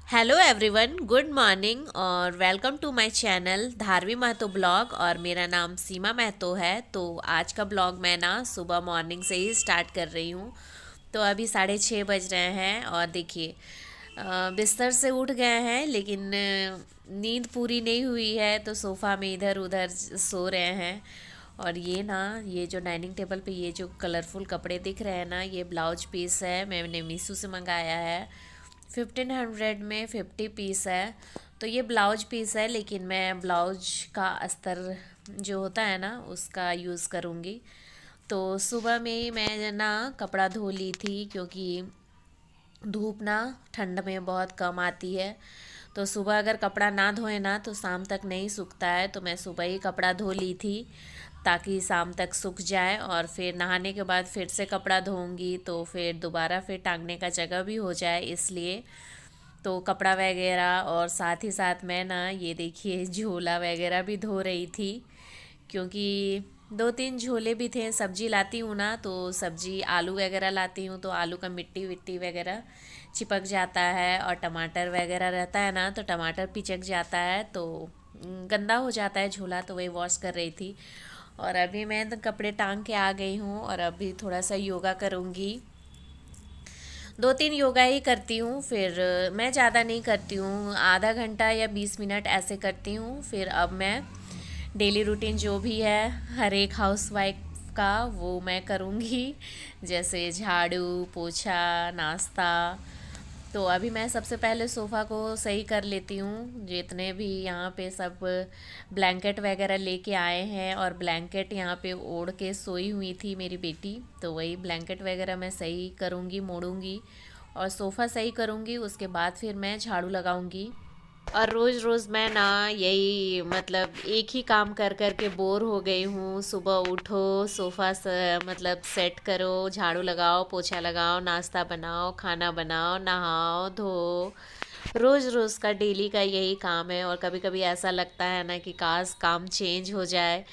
Hello everyone, good morning और welcome to my channel Dharvi Mahato blog. और मेरा नाम सीमा महतो है। तो आज का ब्लॉग मैं ना सुबह मॉर्निंग से ही स्टार्ट कर रही हूँ। तो अभी 6:30 बज रहे हैं और देखिए बिस्तर से उठ गए हैं, लेकिन नींद पूरी नहीं हुई है तो सोफ़ा में इधर उधर सो रहे हैं। और ये जो डाइनिंग टेबल पे ये जो कलरफुल कपड़े दिख रहे हैं ना, ये ब्लाउज पीस है, मैंने मीशो से मंगाया है। 1500 में 50 पीस है। तो ये ब्लाउज पीस है, लेकिन मैं ब्लाउज का अस्तर जो होता है ना उसका यूज़ करूँगी। तो सुबह में ही मैं ना कपड़ा धो ली थी, क्योंकि धूप ना ठंड में बहुत कम आती है। तो सुबह अगर कपड़ा ना धोए ना तो शाम तक नहीं सूखता है। तो मैं सुबह ही कपड़ा धो ली थी ताकि शाम तक सूख जाए, और फिर नहाने के बाद फिर से कपड़ा धोऊंगी तो फिर दोबारा फिर टांगने का जगह भी हो जाए, इसलिए। तो कपड़ा वगैरह और साथ ही साथ मैं ना ये देखिए झोला वगैरह भी धो रही थी, क्योंकि 2-3 झोले भी थे। सब्जी लाती हूँ ना, तो सब्जी आलू वगैरह लाती हूँ तो आलू का मिट्टी विट्टी वगैरह चिपक जाता है, और टमाटर वगैरह रहता है ना तो टमाटर पिचक जाता है, तो गंदा हो जाता है झोला। तो वही वॉश कर रही थी। और अभी मैं तो कपड़े टांग के आ गई हूँ और अभी थोड़ा सा योगा करूँगी। 2-3 योगा ही करती हूँ, फिर मैं ज़्यादा नहीं करती हूँ, आधा घंटा या 20 मिनट ऐसे करती हूँ। फिर अब मैं डेली रूटीन जो भी है हर एक हाउसवाइफ का वो मैं करूँगी, जैसे झाड़ू पोछा नाश्ता। तो अभी मैं सबसे पहले सोफ़ा को सही कर लेती हूँ। जितने भी यहाँ पे सब ब्लैंकेट वगैरह लेके आए हैं, और ब्लैंकेट यहाँ पे ओढ़ के सोई हुई थी मेरी बेटी, तो वही ब्लैंकेट वगैरह मैं सही करूँगी, मोड़ूंगी और सोफ़ा सही करूँगी। उसके बाद फिर मैं झाड़ू लगाऊँगी। और रोज़ रोज़ मैं ना यही मतलब एक ही काम कर कर के बोर हो गई हूँ। सुबह उठो, सोफ़ा मतलब सेट करो, झाड़ू लगाओ, पोछा लगाओ, नाश्ता बनाओ, खाना बनाओ, नहाओ धो। रोज़ रोज़ का डेली का यही काम है। और कभी कभी ऐसा लगता है ना कि काश काम चेंज हो जाए,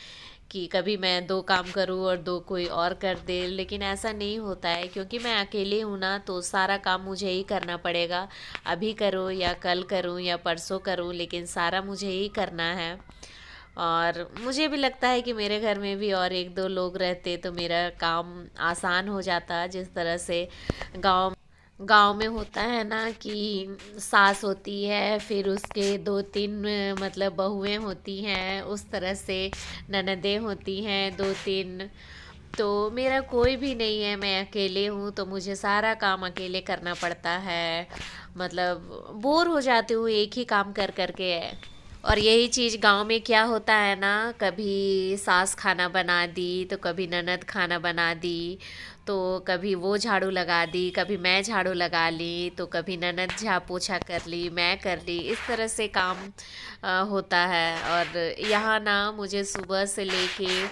कि कभी मैं 2 काम करूँ और 2 कोई और कर दे, लेकिन ऐसा नहीं होता है, क्योंकि मैं अकेले हूँ ना तो सारा काम मुझे ही करना पड़ेगा। अभी करूँ या कल करूँ या परसों करूँ, लेकिन सारा मुझे ही करना है। और मुझे भी लगता है कि मेरे घर में भी और 1-2 लोग रहते तो मेरा काम आसान हो जाता। जिस तरह से गांव गांव में होता है ना कि सास होती है, फिर उसके 2-3 मतलब बहुएं होती हैं, उस तरह से ननदें होती हैं 2-3। तो मेरा कोई भी नहीं है, मैं अकेले हूँ तो मुझे सारा काम अकेले करना पड़ता है। मतलब बोर हो जाती हूँ एक ही काम कर कर के। और यही चीज़ गांव में क्या होता है ना, कभी सास खाना बना दी तो कभी ननद खाना बना दी, तो कभी वो झाड़ू लगा दी, कभी मैं झाड़ू लगा ली, तो कभी ननद झाड़ पोछा कर ली, मैं कर ली, इस तरह से काम होता है। और यहाँ ना मुझे सुबह से लेके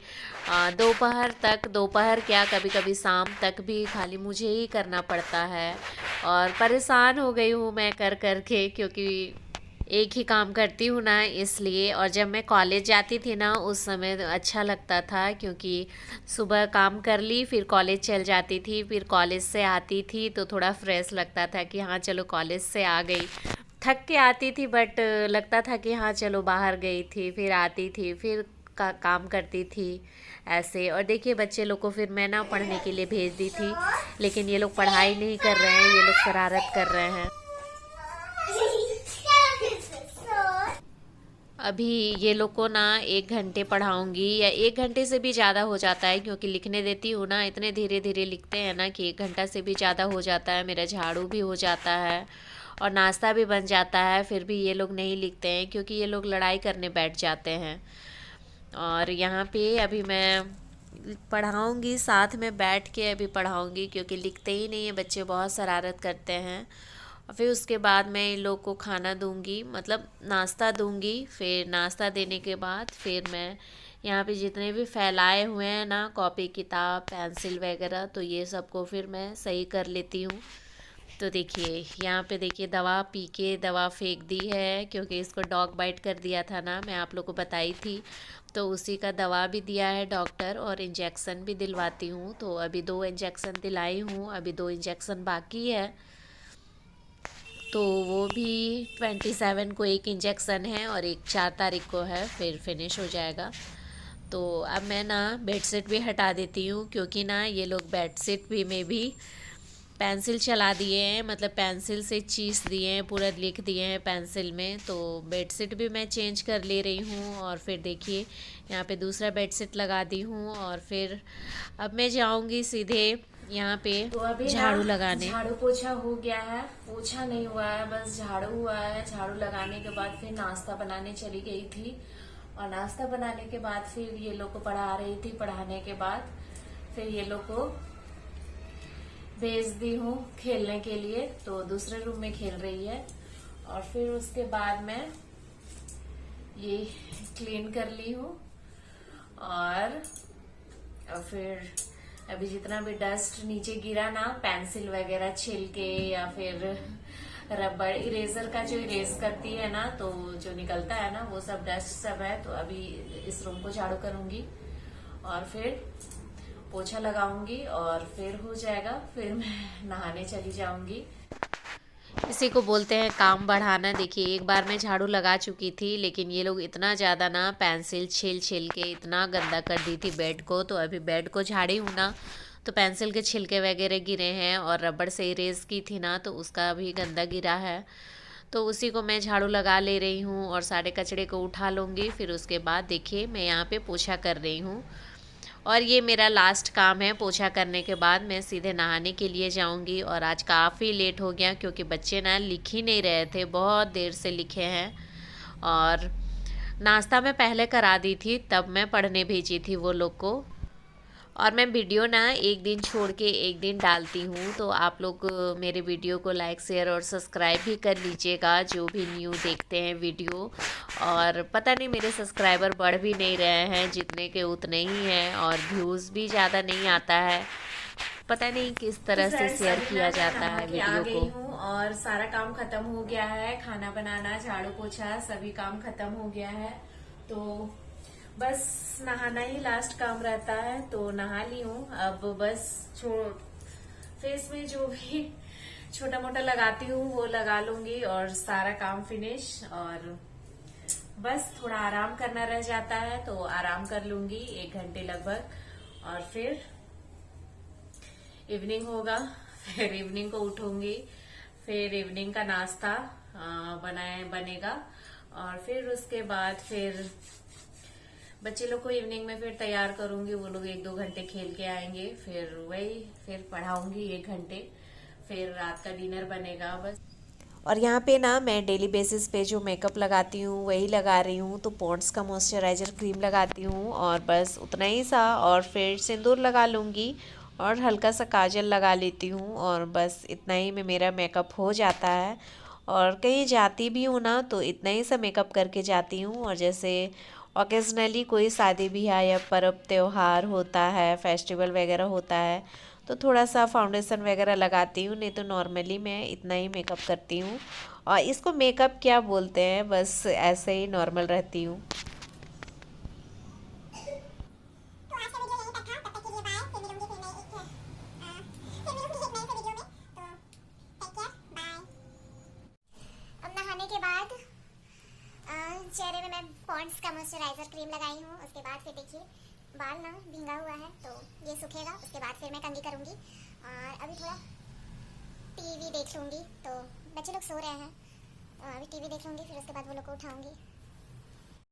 दोपहर तक, दोपहर क्या कभी कभी शाम तक भी खाली मुझे ही करना पड़ता है। और परेशान हो गई हूँ मैं कर कर के, क्योंकि एक ही काम करती हूँ ना, इसलिए। और जब मैं कॉलेज जाती थी ना उस समय तो अच्छा लगता था, क्योंकि सुबह काम कर ली फिर कॉलेज चल जाती थी, फिर कॉलेज से आती थी तो थोड़ा फ्रेश लगता था कि हाँ चलो कॉलेज से आ गई। थक के आती थी, बट लगता था कि हाँ चलो बाहर गई थी, फिर आती थी, फिर काम करती थी ऐसे। और देखिए बच्चे लोग को फिर मैं ना पढ़ने के लिए भेज दी थी, लेकिन ये लोग पढ़ाई नहीं कर रहे हैं, ये लोग शरारत कर रहे हैं। अभी ये लोग को ना 1 घंटे पढ़ाऊंगी, या 1 घंटे से भी ज़्यादा हो जाता है, क्योंकि लिखने देती हूँ ना इतने धीरे धीरे लिखते हैं ना कि 1 घंटा से भी ज़्यादा हो जाता है। मेरा झाड़ू भी हो जाता है और नाश्ता भी बन जाता है, फिर भी ये लोग नहीं लिखते हैं, क्योंकि ये लोग लड़ाई करने बैठ जाते हैं। और यहाँ पे अभी मैं पढ़ाऊँगी, साथ में बैठ के अभी पढ़ाऊँगी, क्योंकि लिखते ही नहीं है बच्चे, बहुत शरारत करते हैं। और फिर उसके बाद मैं इन लोग को खाना दूंगी, मतलब नाश्ता दूंगी। फिर नाश्ता देने के बाद फिर मैं यहाँ पे जितने भी फैलाए हुए हैं ना कॉपी किताब पेंसिल वगैरह, तो ये सबको फिर मैं सही कर लेती हूँ। तो देखिए यहाँ पे देखिए दवा पी के दवा फेंक दी है, क्योंकि इसको डॉग बाइट कर दिया था ना, मैं आप लोग को बताई थी। तो उसी का दवा भी दिया है डॉक्टर, और इंजेक्शन भी दिलवाती हूँ। तो अभी 2 इंजेक्शन दिलाई हूँ, अभी 2 इंजेक्शन बाकी है। तो वो भी 27 को एक इंजेक्शन है और एक 4 तारीख को है, फिर फिनिश हो जाएगा। तो अब मैं ना बेडशीट भी हटा देती हूँ, क्योंकि ना ये लोग बेडशीट भी में भी पेंसिल चला दिए हैं, मतलब पेंसिल से चीस दिए हैं, पूरा लिख दिए हैं पेंसिल में। तो बेडशीट भी मैं चेंज कर ले रही हूँ। और फिर देखिए यहाँ पे दूसरा बेडशीट लगा दी हूँ। और फिर अब मैं जाऊँगी सीधे यहाँ पे तो अभी झाड़ू लगाने। झाड़ू पोछा हो गया है, पोछा नहीं हुआ है, बस झाड़ू हुआ है। झाड़ू लगाने के बाद फिर नाश्ता बनाने चली गई थी, और नाश्ता बनाने के बाद फिर ये लोग को पढ़ा रही थी। पढ़ाने के बाद फिर ये लोग को भेज दी हूँ खेलने के लिए, तो दूसरे रूम में खेल रही है। और फिर उसके बाद मैं ये क्लीन कर ली हूँ। और फिर अभी जितना भी डस्ट नीचे गिरा ना, पेंसिल वगैरह छिलके या फिर रबड़ इरेजर का जो इरेज करती है ना, तो जो निकलता है ना, वो सब डस्ट सब है। तो अभी इस रूम को झाड़ू करूंगी और फिर पोछा लगाऊंगी और फिर हो जाएगा। फिर मैं नहाने चली जाऊंगी। इसी को बोलते हैं काम बढ़ाना। देखिए एक बार मैं झाड़ू लगा चुकी थी, लेकिन ये लोग इतना ज़्यादा ना पेंसिल छिल छिल के इतना गंदा कर दी थी बेड को। तो अभी बेड को झाड़ी हूँ ना, तो पेंसिल के छिलके वगैरह गिरे हैं, और रबड़ से इरेज की थी ना, तो उसका भी गंदा गिरा है। तो उसी को मैं झाड़ू लगा ले रही हूँ और सारे कचड़े को उठा लूँगी। फिर उसके बाद देखिए मैं यहाँ पे पोछा कर रही हूँ, और ये मेरा लास्ट काम है। पोछा करने के बाद मैं सीधे नहाने के लिए जाऊंगी। और आज काफ़ी लेट हो गया, क्योंकि बच्चे ना लिख ही नहीं रहे थे, बहुत देर से लिखे हैं। और नाश्ता मैं पहले करा दी थी, तब मैं पढ़ने भेजी थी वो लोग को। और मैं वीडियो ना एक दिन छोड़ के एक दिन डालती हूँ, तो आप लोग मेरे वीडियो को लाइक शेयर और सब्सक्राइब भी कर लीजिएगा, जो भी न्यू देखते हैं वीडियो। और पता नहीं मेरे सब्सक्राइबर बढ़ भी नहीं रहे हैं, जितने के उतने ही हैं, और व्यूज़ भी ज़्यादा नहीं आता है। पता नहीं किस तो तरह से फ्रेंड्स शेयर अभी किया ना मैं जाता नहा है के आ वीडियो गई को। हूँ और सारा काम खत्म हो गया है। खाना बनाना, झाड़ू पोछा सभी काम खत्म हो गया है। तो बस नहाना ही लास्ट काम रहता है, तो नहा ली हूँ। अब बस फेस में जो भी छोटा मोटा लगाती हूँ वो लगा लूंगी, और सारा काम फिनिश। और बस थोड़ा आराम करना रह जाता है, तो आराम कर लूंगी 1 घंटे लगभग। और फिर इवनिंग होगा, फिर इवनिंग को उठूंगी, फिर इवनिंग का नाश्ता बनेगा। और फिर उसके बाद फिर बच्चे लोग को इवनिंग में फिर तैयार करूंगी। वो लोग 1-2 घंटे खेल के आएंगे, फिर पढ़ाऊंगी 1 घंटे, फिर रात का डिनर बनेगा बस। और यहाँ पे ना मैं डेली बेसिस पे जो मेकअप लगाती हूँ वही लगा रही हूँ। तो पॉन्ड्स का मॉइस्चराइज़र क्रीम लगाती हूँ, और बस उतना ही सा। और फिर सिंदूर लगा लूँगी और हल्का सा काजल लगा लेती हूँ, और बस इतना ही में मेरा मेकअप हो जाता है। और कहीं जाती भी हूँ ना, तो इतना ही सा मेकअप करके जाती हूँ। और जैसे ओकेजनली कोई शादी ब्याह या पर्व त्योहार होता है, फेस्टिवल वगैरह होता है, तो थोड़ा सा फाउंडेशन वगैरह लगाती हूँ, नहीं तो नॉर्मली मैं इतना ही मेकअप करती हूँ। और इसको मेकअप क्या बोलते हैं, बस ऐसे ही नॉर्मल रहती हूँ। तो आज का वीडियो यहीं तक था। तब तक के लिए बाय। फिर मिलूंगी फिर नई एक फिर मिलूंगी एक नई से वीडियो में। तो टेक केयर, बाय। अब नहाने के बाद चेहरे में मैं पॉन्ड्स का मॉइस्चराइजर क्रीम लगाई हूँ। उसके बाद फिर देखिए बाल ना भींगा हुआ है, तो ये सूखेगा। उसके बाद फिर मैं कंघी करूँगी, और अभी थोड़ा टीवी देख लूँगी। तो बच्चे लोग सो रहे हैं, तो अभी टीवी देख लूँगी, फिर उसके बाद वो लोग को उठाऊँगी।